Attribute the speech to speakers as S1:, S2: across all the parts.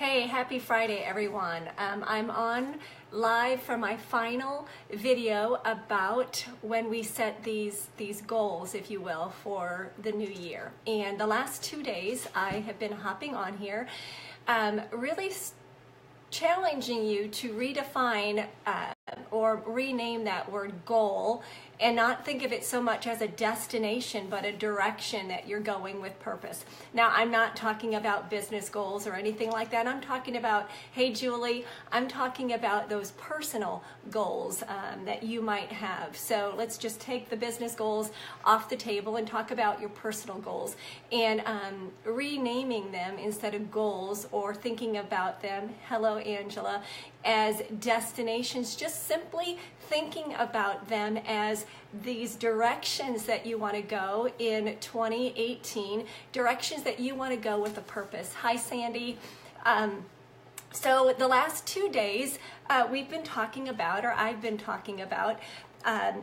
S1: Hey, happy Friday, everyone. I'm on live for my final video about when we set these goals, if you will, for the new year. And the last 2 days, I have been hopping on here, really challenging you to redefine or rename that word goal and not think of it so much as a destination, but a direction that you're going with purpose. Now, I'm not talking about business goals or anything like that. I'm talking about, hey, Julie, I'm talking about those personal goals that you might have. So let's just take the business goals off the table and talk about your personal goals and renaming them instead of goals or thinking about them, hello, Angela, as destinations, just simply thinking about them as these directions that you want to go in 2018, directions that you want to go with a purpose. Hi, Sandy. So the last 2 days, we've been talking about, or I've been talking about,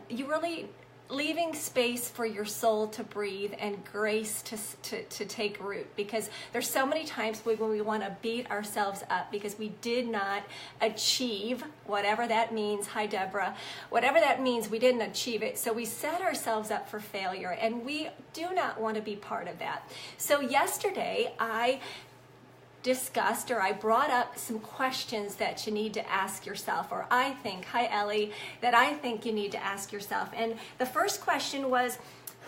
S1: you really leaving space for your soul to breathe and grace to take root, because there's so many times when we want to beat ourselves up because we did not achieve whatever that means. Hi, Deborah. Whatever that means, we didn't achieve it. So we set ourselves up for failure, and we do not want to be part of that. So yesterday, I brought up some questions that you need to ask yourself, or I think, hi Ellie, that I think you need to ask yourself. And the first question was,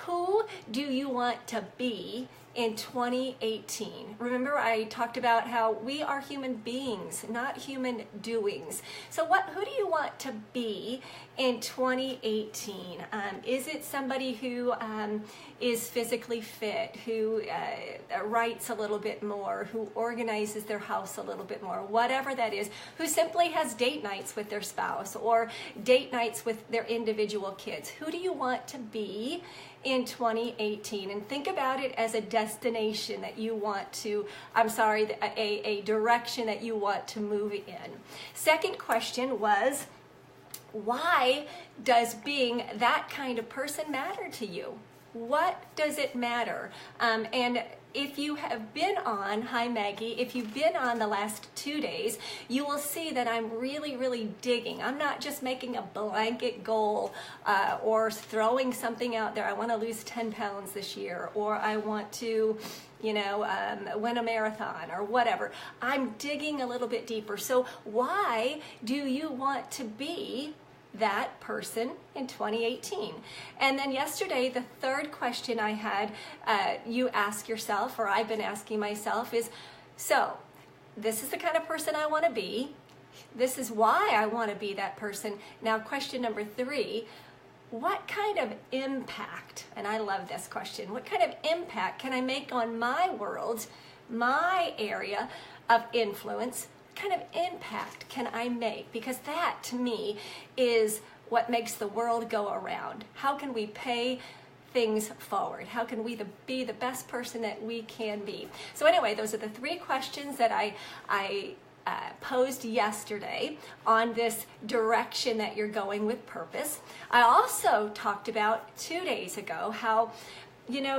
S1: who do you want to be in 2018? Remember, I talked about how we are human beings, not human doings. So who do you want to be in 2018? Is it somebody who is physically fit, who writes a little bit more, who organizes their house a little bit more, whatever that is, who simply has date nights with their spouse or date nights with their individual kids? Who do you want to be in 2018? And think about it as a destination that you want to, a direction that you want to move in. Second question was, why does being that kind of person matter to you? What does it matter? And if you have been on, hi Maggie, if you've been on the last 2 days, you will see that I'm really digging. I'm not just making a blanket goal or throwing something out there. I want to lose 10 pounds this year, or I want to win a marathon or whatever. I'm digging a little bit deeper. So why do you want to be that person in 2018? And then yesterday, the third question I had you ask yourself, or I've been asking myself, is, so this is the kind of person I want to be. This is why I want to be that person. Now, question number 3, what kind of impact, and I love this question, what kind of impact can I make on my world, my area of influence? What kind of impact can I make? Because that, to me, is what makes the world go around. How can we pay things forward? How can we be the best person that we can be? So anyway, those are the 3 questions that I posed yesterday on this direction that you're going with purpose. I also talked about 2 days ago how,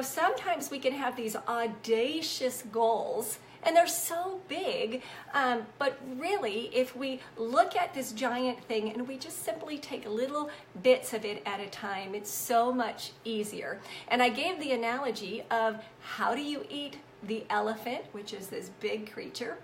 S1: sometimes we can have these audacious goals, and they're so big, but really, if we look at this giant thing and we just simply take little bits of it at a time, it's so much easier. And I gave the analogy of, how do you eat the elephant, which is this big creature?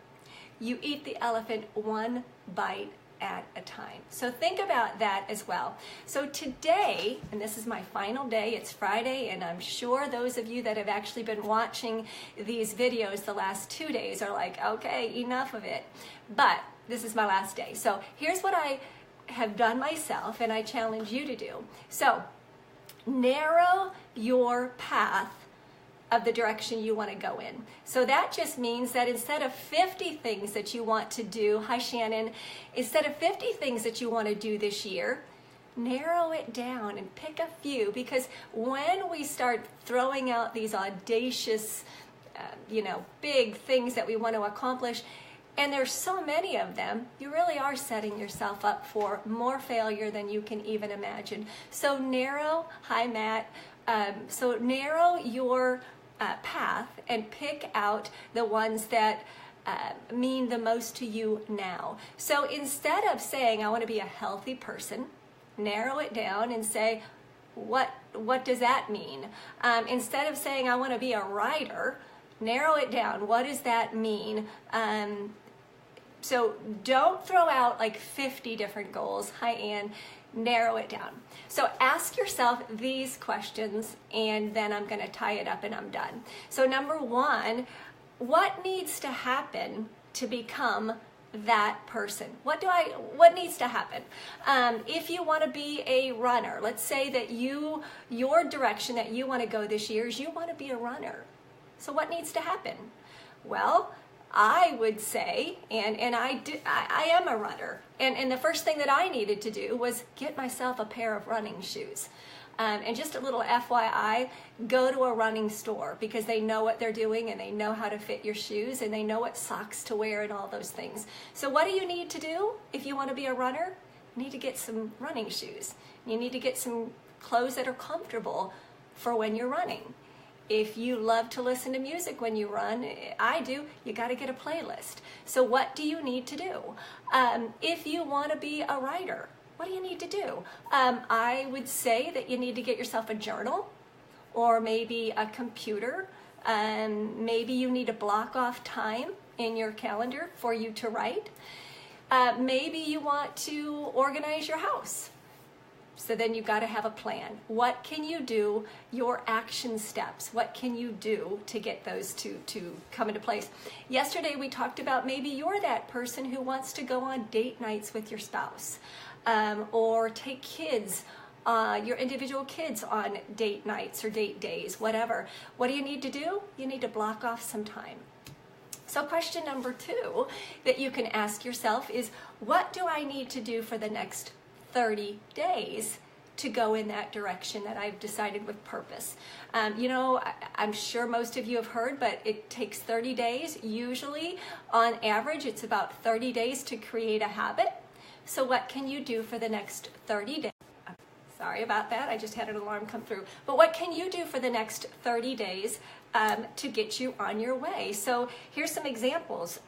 S1: You eat the elephant one bite at a time. So think about that as well. So today, and this is my final day, it's Friday, and I'm sure those of you that have actually been watching these videos the last 2 days are like, okay, enough of it. But this is my last day. So here's what I have done myself, and I challenge you to do. So narrow your path of the direction you want to go in. So that just means that instead of 50 things that you want to do, hi Shannon, instead of 50 things that you want to do this year, narrow it down and pick a few, because when we start throwing out these audacious, big things that we want to accomplish, and there's so many of them, you really are setting yourself up for more failure than you can even imagine. So narrow, hi Matt, so narrow your path and pick out the ones that mean the most to you now? So instead of saying, I want to be a healthy person, narrow it down and say, what does that mean? Instead of saying, I want to be a writer, narrow it down. What does that mean? So don't throw out like 50 different goals. Hi, Ann. Narrow it down. So ask yourself these questions, and then I'm going to tie it up and I'm done. So number one, what needs to happen to become that person? What needs to happen? If you want to be a runner, let's say that your direction that you want to go this year is you want to be a runner. So what needs to happen? Well, I would say, and I am a runner, and the first thing that I needed to do was get myself a pair of running shoes. And just a little FYI, go to a running store because they know what they're doing and they know how to fit your shoes and they know what socks to wear and all those things. So what do you need to do if you want to be a runner? You need to get some running shoes. You need to get some clothes that are comfortable for when you're running. If you love to listen to music when you run, I do, you got to get a playlist. So what do you need to do? If you want to be a writer, what do you need to do? I would say that you need to get yourself a journal or maybe a computer. Maybe you need to block off time in your calendar for you to write. Maybe you want to organize your house. So then you've got to have a plan. What can you do? Your action steps. What can you do to get those to come into place? Yesterday we talked about maybe you're that person who wants to go on date nights with your spouse, or take kids, your individual kids on date nights or date days, whatever. What do you need to do? You need to block off some time. So question number 2 that you can ask yourself is, what do I need to do for the next 30 days to go in that direction that I've decided with purpose? I'm sure most of you have heard, but it takes 30 days. Usually, on average, it's about 30 days to create a habit. So what can you do for the next 30 days? Sorry about that, I just had an alarm come through. But what can you do for the next 30 days to get you on your way? So here's some examples.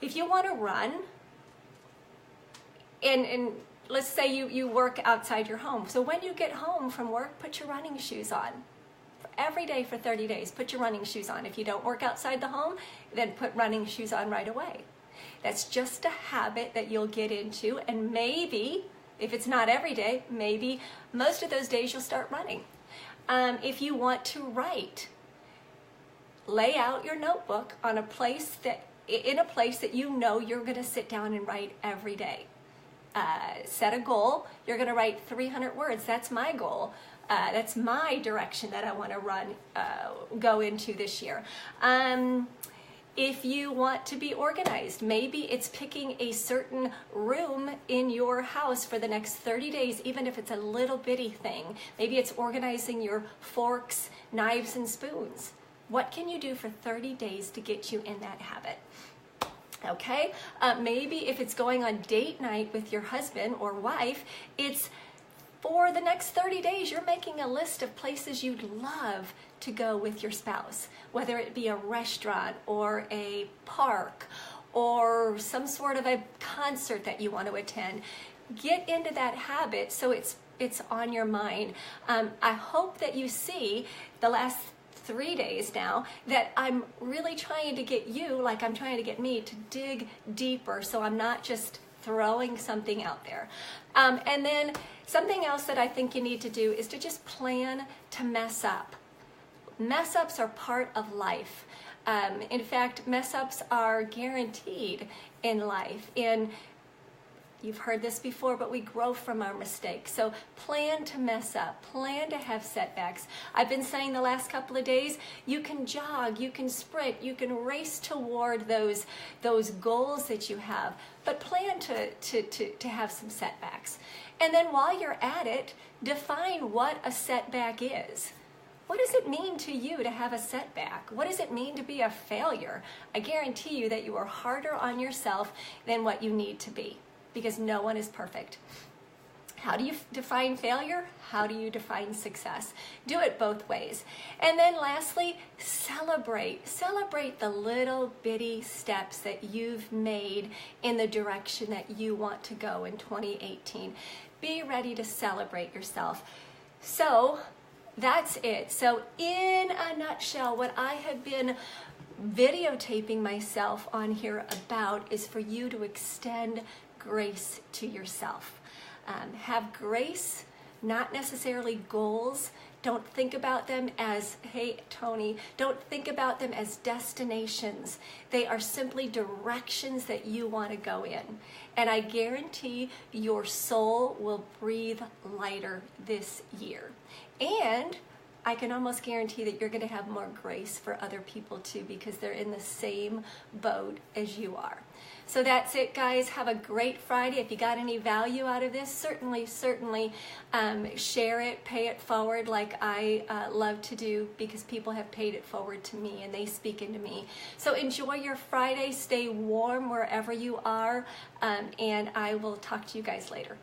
S1: If you want to run, and let's say you work outside your home. So when you get home from work, put your running shoes on. Every day for 30 days, put your running shoes on. If you don't work outside the home, then put running shoes on right away. That's just a habit that you'll get into, and maybe, if it's not every day, maybe most of those days you'll start running. If you want to write, lay out your notebook in a place that you know you're going to sit down and write every day. Set a goal. You're going to write 300 words. That's my goal. That's my direction that I want to go into this year. If you want to be organized, maybe it's picking a certain room in your house for the next 30 days, even if it's a little bitty thing. Maybe it's organizing your forks, knives, and spoons. What can you do for 30 days to get you in that habit? Okay, maybe if it's going on date night with your husband or wife, it's for the next 30 days, you're making a list of places you'd love to go with your spouse, whether it be a restaurant or a park or some sort of a concert that you want to attend. Get into that habit so it's on your mind. I hope that you see the last 3 days now that I'm really trying to get you, like I'm trying to get me, to dig deeper so I'm not just throwing something out there. And then something else that I think you need to do is to just plan to mess up. Mess ups are part of life. In fact, mess ups are guaranteed in life. And you've heard this before, but we grow from our mistakes. So plan to mess up, plan to have setbacks. I've been saying the last couple of days, you can jog, you can sprint, you can race toward those goals that you have, but plan to have some setbacks. And then while you're at it, define what a setback is. What does it mean to you to have a setback? What does it mean to be a failure? I guarantee you that you are harder on yourself than what you need to be, because no one is perfect. How do you define failure? How do you define success? Do it both ways. And then lastly, celebrate. Celebrate the little bitty steps that you've made in the direction that you want to go in 2018. Be ready to celebrate yourself. So that's it. So in a nutshell, what I have been videotaping myself on here about is for you to extend grace to yourself. Have grace, not necessarily goals. Don't think about them as, hey, Tony, don't think about them as destinations. They are simply directions that you want to go in. And I guarantee your soul will breathe lighter this year. And I can almost guarantee that you're going to have more grace for other people too, because they're in the same boat as you are. So that's it, guys. Have a great Friday. If you got any value out of this, certainly share it, pay it forward like I love to do, because people have paid it forward to me and they speak into me. So enjoy your Friday. Stay warm wherever you are, and I will talk to you guys later.